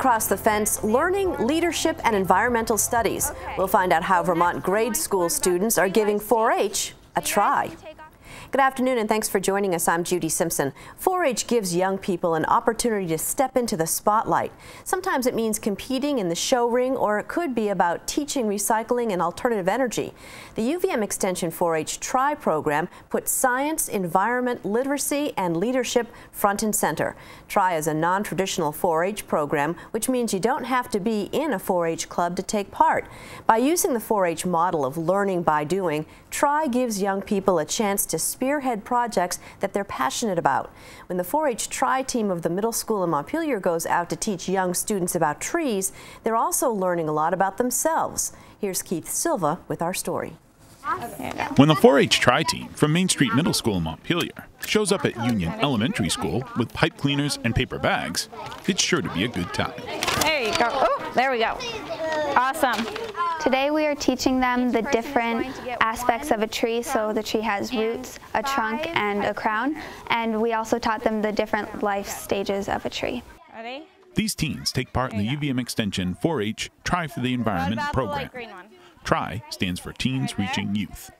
across the fence, learning, leadership, and environmental studies. We'll find out how Vermont grade school students are giving 4-H a try. Good afternoon and thanks for joining us. I'm Judy Simpson. 4-H gives young people an opportunity to step into the spotlight. Sometimes it means competing in the show ring, or it could be about teaching recycling and alternative energy. The UVM Extension 4-H Try program puts science, environment, literacy, and leadership front and center. Try is a non-traditional 4-H program, which means you don't have to be in a 4-H club to take part. By using the 4-H model of learning by doing, Try gives young people a chance to spearhead projects that they're passionate about. When the 4-H Try team of the middle school in Montpelier goes out to teach young students about trees, they're also learning a lot about themselves. Here's Keith Silva with our story. When the 4-H Try team from Main Street Middle School in Montpelier shows up at Union Elementary School with pipe cleaners and paper bags, it's sure to be a good time. There you go. Oh, there we go. Awesome. Today we are teaching them the different aspects of a tree. So the tree has roots, a trunk, and a crown. And we also taught them the different life stages of a tree. Ready? These teens take part in the UVM Extension 4-H Try for the Environment program. TRY stands for Teens Reaching Youth.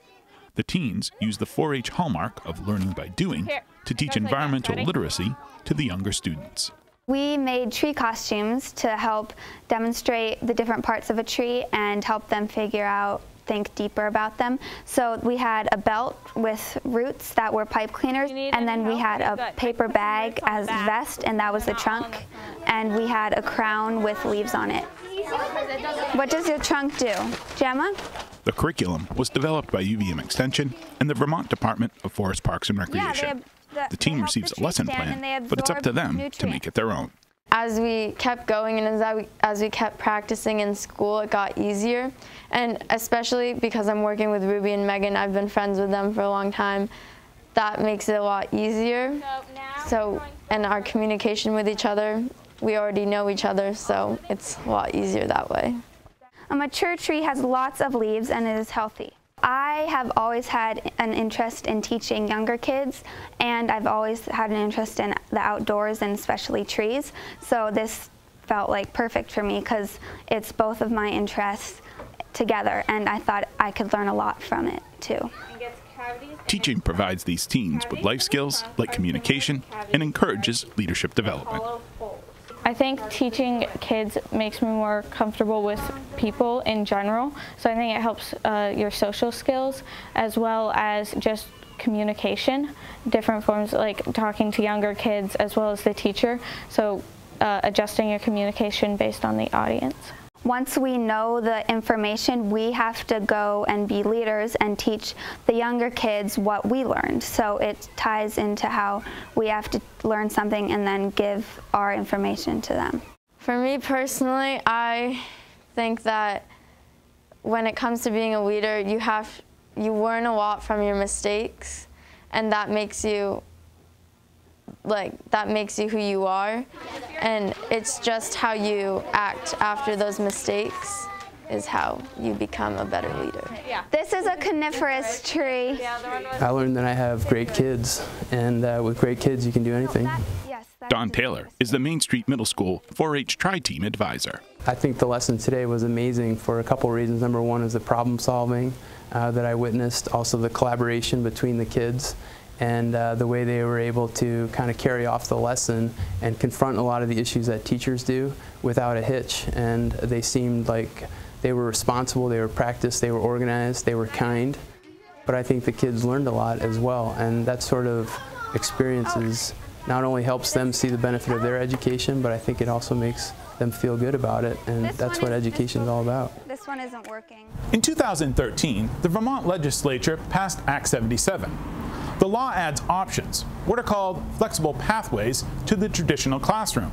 The teens use the 4-H hallmark of learning by doing to teach environmental literacy to the younger students. We made tree costumes to help demonstrate the different parts of a tree and help them think deeper about them. So we had a belt with roots that were pipe cleaners, and then we had a paper bag as vest, and that was the trunk, and we had a crown with leaves on it. What does your trunk do, Gemma? The curriculum was developed by UVM Extension and the Vermont Department of Forest Parks and Recreation. The team receives a lesson plan, but it's up to them to make it their own. As we kept going and as we kept practicing in school, it got easier. And especially because I'm working with Ruby and Megan, I've been friends with them for a long time, that makes it a lot easier. So, and our communication with each other, we already know each other, so it's a lot easier that way. A mature tree has lots of leaves and it is healthy. I have always had an interest in teaching younger kids, and I've always had an interest in the outdoors and especially trees. So this felt like perfect for me because it's both of my interests together, and I thought I could learn a lot from it too. Teaching provides these teens with life skills like communication and encourages leadership development. I think teaching kids makes me more comfortable with people in general, so I think it helps your social skills as well as just communication, different forms like talking to younger kids as well as the teacher, so adjusting your communication based on the audience. Once we know the information, we have to go and be leaders and teach the younger kids what we learned. So it ties into how we have to learn something and then give our information to them. For me personally, I think that when it comes to being a leader, you learn a lot from your mistakes, and that makes you who you are, and it's just how you act after those mistakes is how you become a better leader. This is a coniferous tree. I learned that I have great kids, and with great kids you can do anything. Don Taylor is the Main Street Middle School 4-H Try Team advisor. I think the lesson today was amazing for a couple reasons. Number one is the problem solving that I witnessed, also the collaboration between the kids, and the way they were able to kind of carry off the lesson and confront a lot of the issues that teachers do without a hitch. And they seemed like they were responsible, they were practiced, they were organized, they were kind. But I think the kids learned a lot as well, and that sort of experiences not only helps them see the benefit of their education, but I think it also makes them feel good about it, and that's what education is all about. This one isn't working. In 2013, the Vermont legislature passed Act 77. The law adds options, what are called flexible pathways, to the traditional classroom.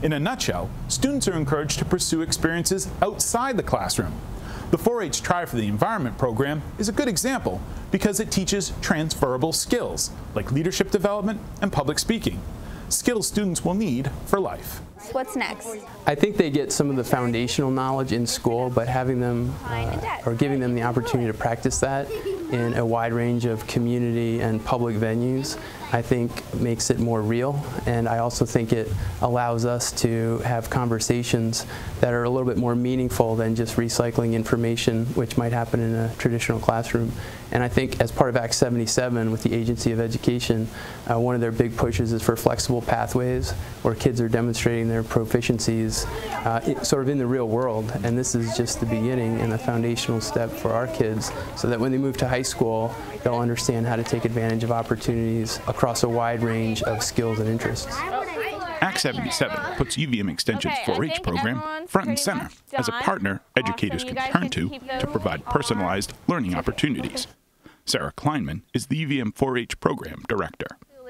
In a nutshell, students are encouraged to pursue experiences outside the classroom. The 4-H Try for the Environment program is a good example because it teaches transferable skills like leadership development and public speaking, skills students will need for life. What's next? I think they get some of the foundational knowledge in school, but having them or giving them the opportunity to practice that in a wide range of community and public venues I think makes it more real, and I also think it allows us to have conversations that are a little bit more meaningful than just recycling information, which might happen in a traditional classroom. And I think as part of Act 77 with the Agency of Education, one of their big pushes is for flexible pathways where kids are demonstrating their proficiencies sort of in the real world. And this is just the beginning and a foundational step for our kids so that when they move to high school, they'll understand how to take advantage of opportunities across a wide range of skills and interests. Act 77 puts UVM Extension's 4-H program front and center as a partner educators can turn to provide personalized learning opportunities. Sarah Kleinman is the UVM 4-H program director.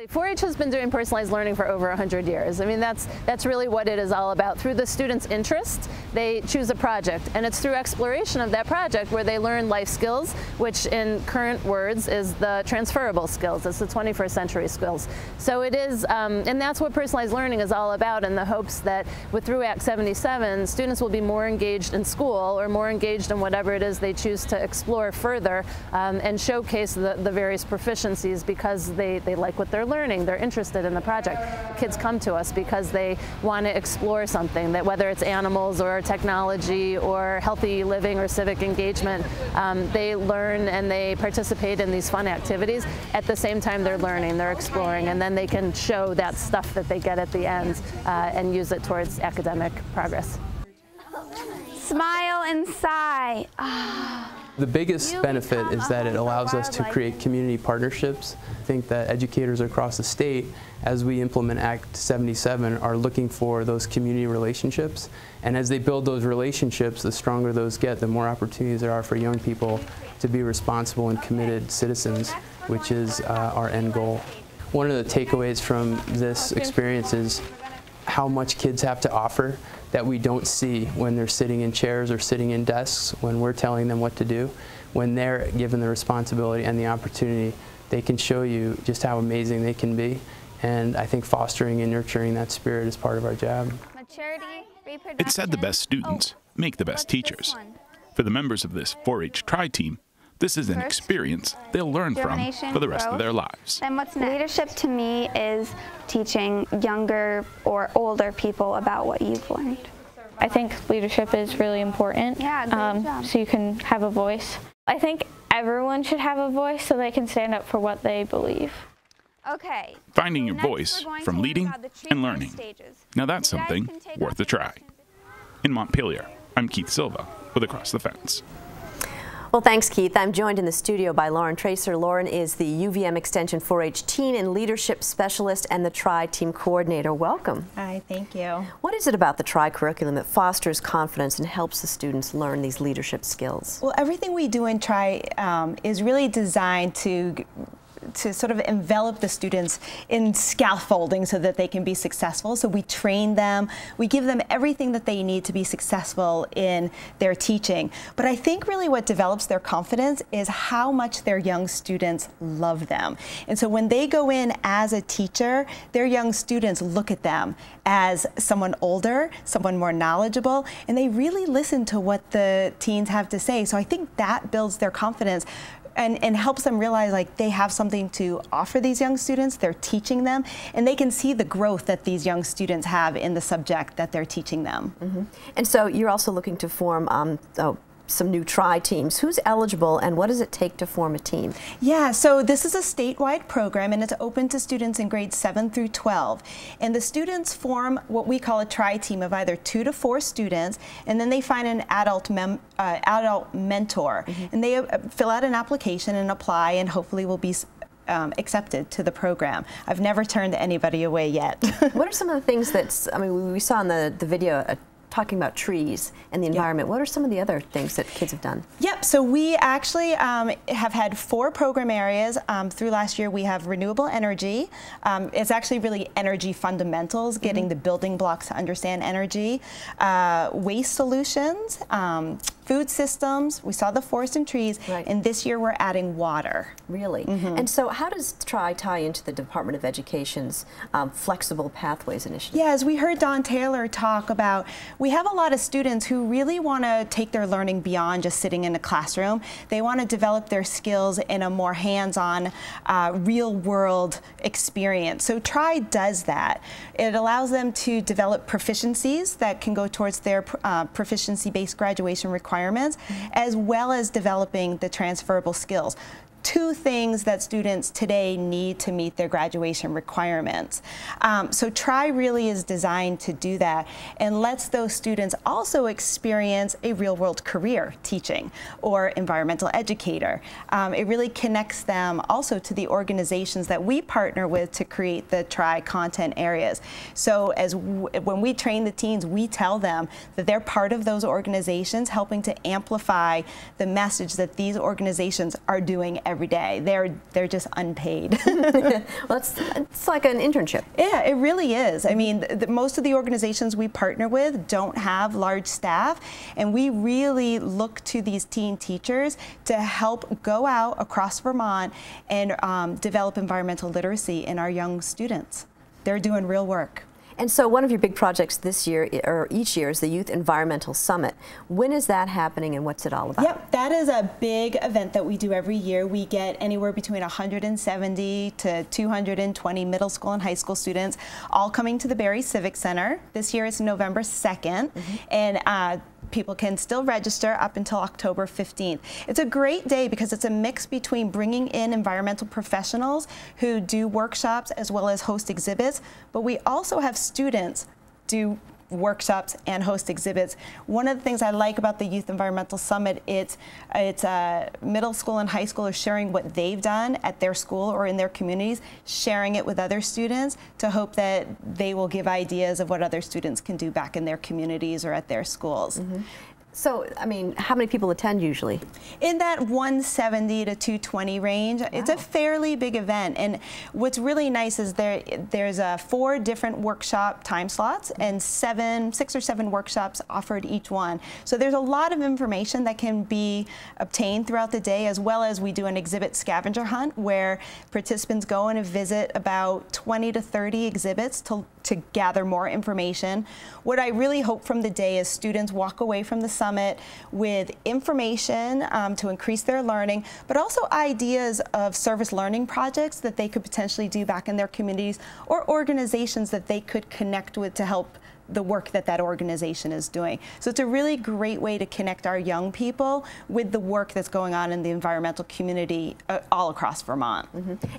4-H has been doing personalized learning for over 100 years. I mean, that's really what it is all about. Through the students' interest, they choose a project, and it's through exploration of that project where they learn life skills, which in current words is the transferable skills. It's the 21st century skills. So it is, and that's what personalized learning is all about, in the hopes that through Act 77, students will be more engaged in school or more engaged in whatever it is they choose to explore further and showcase the various proficiencies because they like what they're learning, they're interested in the project. Kids come to us because they want to explore something, that whether it's animals or technology or healthy living or civic engagement, they learn and they participate in these fun activities. At the same time they're learning, they're exploring, and then they can show that stuff that they get at the end and use it towards academic progress. Smile and sigh. The biggest benefit is that it allows us to create community partnerships. I think that educators across the state, as we implement Act 77, are looking for those community relationships. And as they build those relationships, the stronger those get, the more opportunities there are for young people to be responsible and committed citizens, which is our end goal. One of the takeaways from this experience is how much kids have to offer that we don't see when they're sitting in chairs or sitting in desks, when we're telling them what to do. When they're given the responsibility and the opportunity, they can show you just how amazing they can be. And I think fostering and nurturing that spirit is part of our job. It said the best students make the best teachers. For the members of this 4-H Tri team, this is an experience they'll learn from for the rest of their lives. And what's next? Leadership to me is teaching younger or older people about what you've learned. I think leadership is really important, so you can have a voice. I think everyone should have a voice so they can stand up for what they believe. Okay. Finding your voice from leading and learning. Now that's something worth a try. In Montpelier, I'm Keith Silva with Across the Fence. Well, thanks, Keith. I'm joined in the studio by Lauren Tracer. Lauren is the UVM Extension 4-H Teen and Leadership Specialist and the Tri Team Coordinator. Welcome. Hi, thank you. What is it about the Tri curriculum that fosters confidence and helps the students learn these leadership skills? Well, everything we do in Tri is really designed to sort of envelop the students in scaffolding so that they can be successful. So we train them, we give them everything that they need to be successful in their teaching. But I think really what develops their confidence is how much their young students love them. And so when they go in as a teacher, their young students look at them as someone older, someone more knowledgeable, and they really listen to what the teens have to say. So I think that builds their confidence and helps them realize like they have something to offer these young students, they're teaching them, and they can see the growth that these young students have in the subject that they're teaching them. Mm-hmm. And so you're also looking to form some new Tri teams. Who's eligible and what does it take to form a team? Yeah, so this is a statewide program and it's open to students in grades 7 through 12. And the students form what we call a Tri team of either 2 to 4 students, and then they find an adult mentor. Mm-hmm. And they fill out an application and apply, and hopefully will be accepted to the program. I've never turned anybody away yet. What are some of the things that, I mean, we saw in the video talking about trees and the environment. What are some of the other things that kids have done? Yep, so we actually have had 4 program areas through last year. We have renewable energy. It's actually really energy fundamentals, getting the building blocks to understand energy, waste solutions, food systems, we saw the forest and trees, and this year we're adding water. Really? And so how does TRI tie into the Department of Education's Flexible Pathways Initiative? Yeah, as we heard Don Taylor talk about, we have a lot of students who really want to take their learning beyond just sitting in a classroom. They want to develop their skills in a more hands-on, real-world experience. So TRI does that. It allows them to develop proficiencies that can go towards their proficiency-based graduation requirements, as well as developing the transferable skills. Two things that students today need to meet their graduation requirements. So TRI really is designed to do that and lets those students also experience a real-world career teaching or environmental educator. It really connects them also to the organizations that we partner with to create the TRI content areas. So when we train the teens, we tell them that they're part of those organizations, helping to amplify the message that these organizations are doing every day. They're just unpaid. Well, it's like an internship. Yeah, it really is. I mean, most of the organizations we partner with don't have large staff, and we really look to these teen teachers to help go out across Vermont and develop environmental literacy in our young students. They're doing real work. And so one of your big projects this year, or each year, is the Youth Environmental Summit. When is that happening and what's it all about? Yep, that is a big event that we do every year. We get anywhere between 170 to 220 middle school and high school students all coming to the Barre Civic Center. This year it's November 2nd, and people can still register up until October 15th. It's a great day because it's a mix between bringing in environmental professionals who do workshops as well as host exhibits, but we also have students do workshops and host exhibits. One of the things I like about the Youth Environmental Summit, it's middle school and high schoolers sharing what they've done at their school or in their communities, sharing it with other students to hope that they will give ideas of what other students can do back in their communities or at their schools. So, I mean, how many people attend usually? In that 170 to 220 range. Wow. It's a fairly big event, and what's really nice is there's 4 different workshop time slots and 6 or 7 workshops offered each one. So there's a lot of information that can be obtained throughout the day, as well as we do an exhibit scavenger hunt where participants go and visit about 20 to 30 exhibits to gather more information. What I really hope from the day is students walk away from the summit with information to increase their learning, but also ideas of service learning projects that they could potentially do back in their communities or organizations that they could connect with to help the work that organization is doing. So it's a really great way to connect our young people with the work that's going on in the environmental community all across Vermont.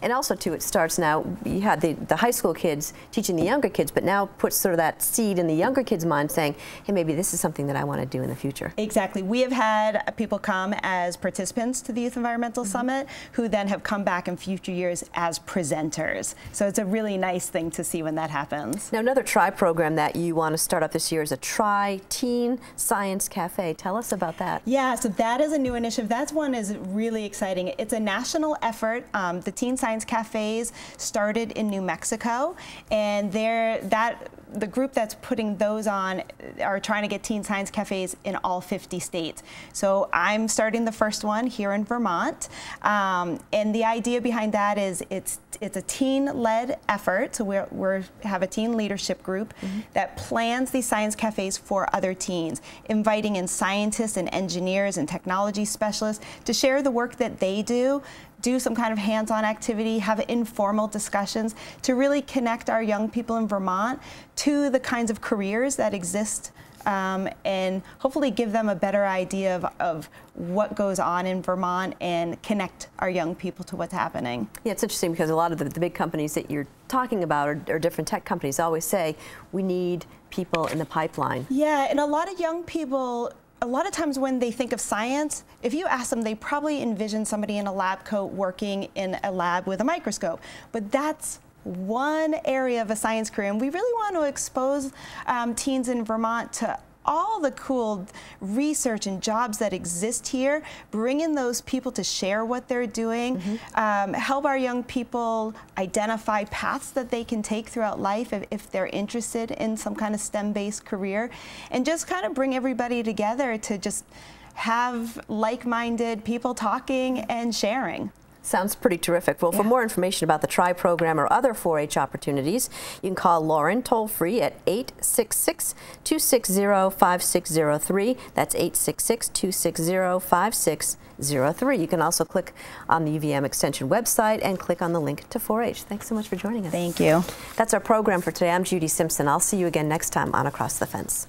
And also, too, it starts now, you had the high school kids teaching the younger kids, but now puts sort of that seed in the younger kids' mind saying, hey, maybe this is something that I want to do in the future. Exactly. We have had people come as participants to the Youth Environmental Summit who then have come back in future years as presenters. So it's a really nice thing to see when that happens. Now, another TRI program that you want to start up this year is a TRI Teen Science Cafe. Tell us about that. Yeah, so that is a new initiative. That one is really exciting. It's a national effort. The Teen Science Cafes started in New Mexico, and the group that's putting those on are trying to get teen science cafes in all 50 states. So I'm starting the first one here in Vermont. And the idea behind that is it's a teen-led effort. So we have a teen leadership group that plans these science cafes for other teens, inviting in scientists and engineers and technology specialists to share the work that they do some kind of hands-on activity, have informal discussions to really connect our young people in Vermont to the kinds of careers that exist and hopefully give them a better idea of what goes on in Vermont and connect our young people to what's happening. Yeah, it's interesting because a lot of the big companies that you're talking about or different tech companies always say we need people in the pipeline. Yeah, and a lot of young people, a lot of times when they think of science, if you ask them, they probably envision somebody in a lab coat working in a lab with a microscope. But that's one area of a science career, and we really want to expose teens in Vermont to all the cool research and jobs that exist here, bring in those people to share what they're doing, help our young people identify paths that they can take throughout life if they're interested in some kind of STEM-based career, and just kind of bring everybody together to just have like-minded people talking and sharing. Sounds pretty terrific. Well, for more information about the TRY program or other 4-H opportunities, you can call Lauren toll-free at 866-260-5603. That's 866-260-5603. You can also click on the UVM Extension website and click on the link to 4-H. Thanks so much for joining us. Thank you. That's our program for today. I'm Judy Simpson. I'll see you again next time on Across the Fence.